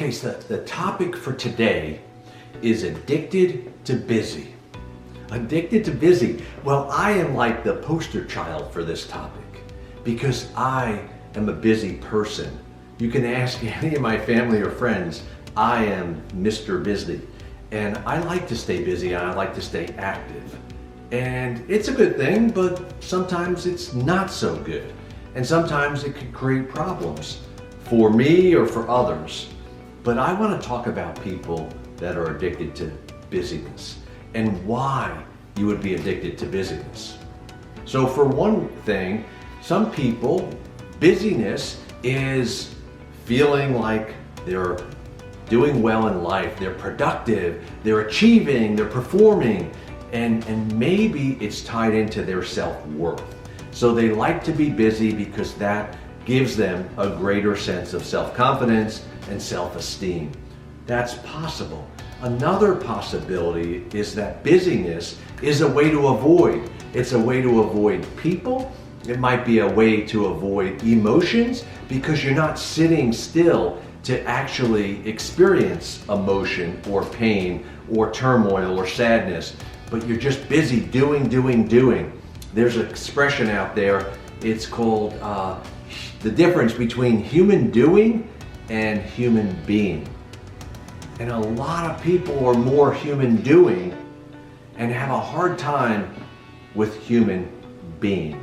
Okay, so the topic for today is addicted to busy. Addicted to busy. Well, I am like the poster child for this topic because I am a busy person. You can ask any of my family or friends, I am Mr. Busy. And I like to stay busy and I like to stay active. And it's a good thing, but sometimes it's not so good. And sometimes it can create problems for me or for others. But I want to talk about people that are addicted to busyness and why you would be addicted to busyness. So for one thing, some people, busyness is feeling like they're doing well in life, they're productive, they're achieving, they're performing, and maybe it's tied into their self-worth. So they like to be busy because that gives them a greater sense of self-confidence and self-esteem. That's possible. Another possibility is that busyness is a way to avoid. It's a way to avoid people. It might be a way to avoid emotions because you're not sitting still to actually experience emotion or pain or turmoil or sadness, but you're just busy doing. There's an expression out there, it's called the difference between human doing and human being. And a lot of people are more human doing and have a hard time with human being.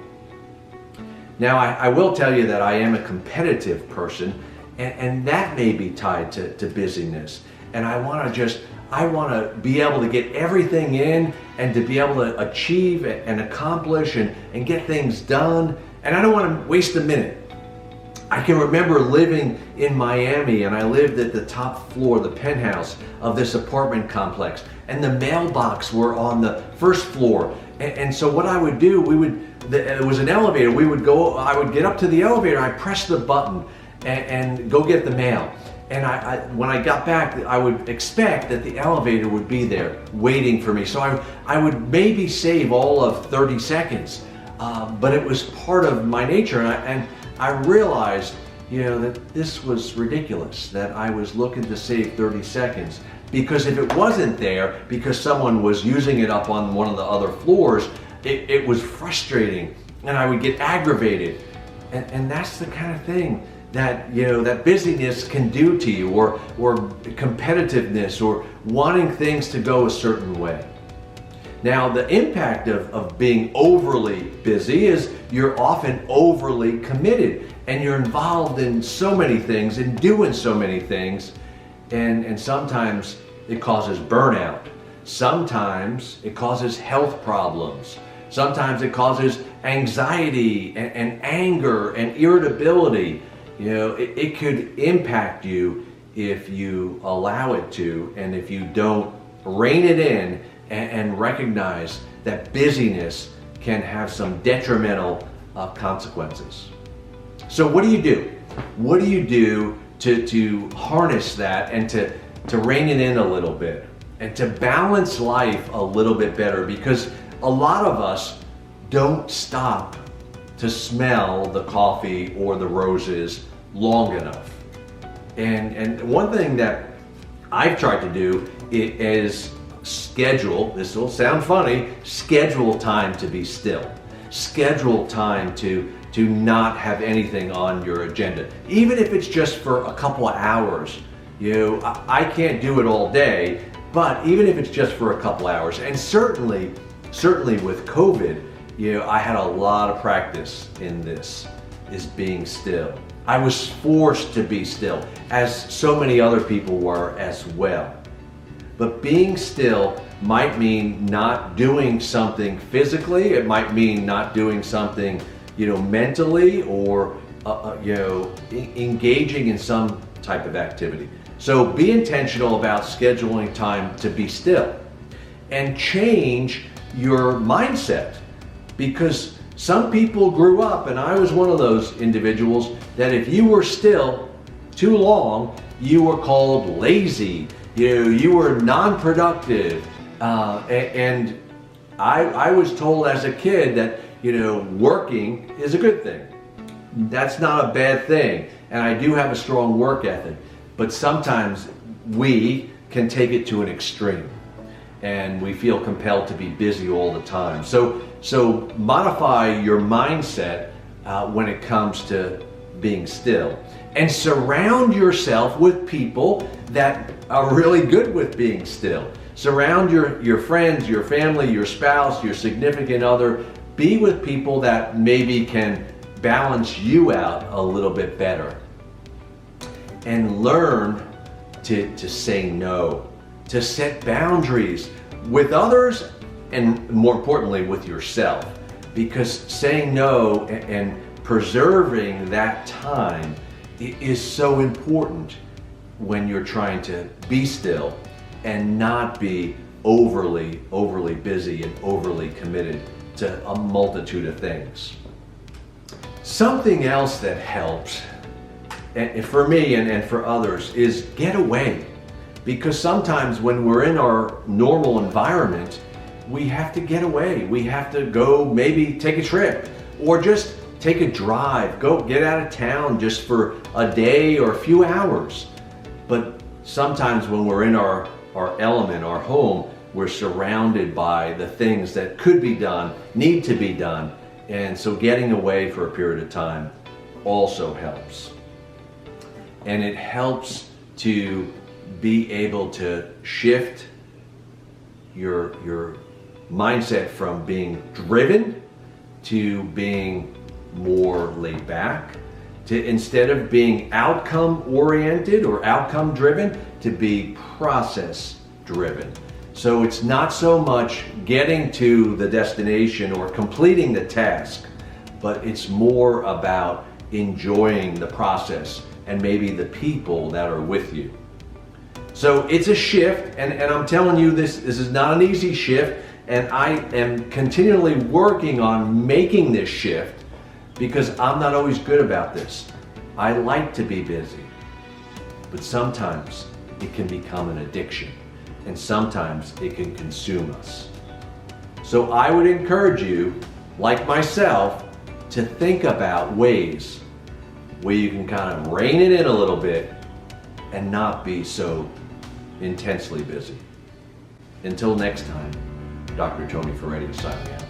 Now, I will tell you that I am a competitive person, and that may be tied to busyness. And I want to be able to get everything in and to be able to achieve and accomplish and get things done. And I don't want to waste a minute. I can remember living in Miami, and I lived at the top floor, the penthouse of this apartment complex, and the mailbox were on the first floor. And so what I would do, it was an elevator, I would get up to the elevator, I'd press the button and go get the mail. And when I got back, I would expect that the elevator would be there waiting for me. So I would maybe save all of 30 seconds, but it was part of my nature. And I realized, that this was ridiculous, that I was looking to save 30 seconds. Because if it wasn't there, because someone was using it up on one of the other floors, it was frustrating and I would get aggravated. And that's the kind of thing that, that busyness can do to you, or competitiveness, or wanting things to go a certain way. Now, the impact of being overly busy is you're often overly committed and you're involved in so many things and doing so many things, and sometimes it causes burnout. Sometimes it causes health problems. Sometimes it causes anxiety and anger and irritability. It could impact you if you allow it to, and if you don't rein it in and recognize that busyness can have some detrimental consequences. So what do you do? What do you do to harness that and to rein it in a little bit and to balance life a little bit better? Because a lot of us don't stop to smell the coffee or the roses long enough. And one thing that I've tried to do is schedule, this will sound funny, schedule time to be still. Schedule time to not have anything on your agenda. Even if it's just for a couple of hours. I can't do it all day, but even if it's just for a couple hours, and certainly with COVID, I had a lot of practice in this, is being still. I was forced to be still, as so many other people were as well. But being still might mean not doing something physically, it might mean not doing something, mentally, or engaging in some type of activity. So be intentional about scheduling time to be still and change your mindset, because some people grew up, and I was one of those individuals, that if you were still too long, you were called lazy, you were non-productive, and I was told as a kid that working is a good thing. That's not a bad thing, and I do have a strong work ethic. but sometimes we can take it to an extreme and we feel compelled to be busy all the time. So modify your mindset when it comes to being still, and surround yourself with people that are really good with being still. Surround your friends, your family, your spouse, your significant other. Be with people that maybe can balance you out a little bit better. And learn to say no, to set boundaries with others, and more importantly with yourself. Because saying no and preserving that time is so important when you're trying to be still and not be overly busy and overly committed to a multitude of things. Something else that helps, and for me and for others, is get away. Because sometimes when we're in our normal environment, we have to get away. We have to go maybe take a trip, or just take a drive, go get out of town just for a day or a few hours. But sometimes when we're in our element, our home, we're surrounded by the things that could be done, need to be done. And so getting away for a period of time also helps. And it helps to be able to shift your mindset from being driven to being more laid back, to instead of being outcome oriented or outcome driven, to be process driven. So it's not so much getting to the destination or completing the task, but it's more about enjoying the process and maybe the people that are with you. So it's a shift, and I'm telling you, this is not an easy shift, and I am continually working on making this shift because I'm not always good about this. I like to be busy, but sometimes it can become an addiction, and sometimes it can consume us. So I would encourage you, like myself, to think about ways where you can kind of rein it in a little bit and not be so intensely busy. Until next time, Dr. Tony Ferretti signing out.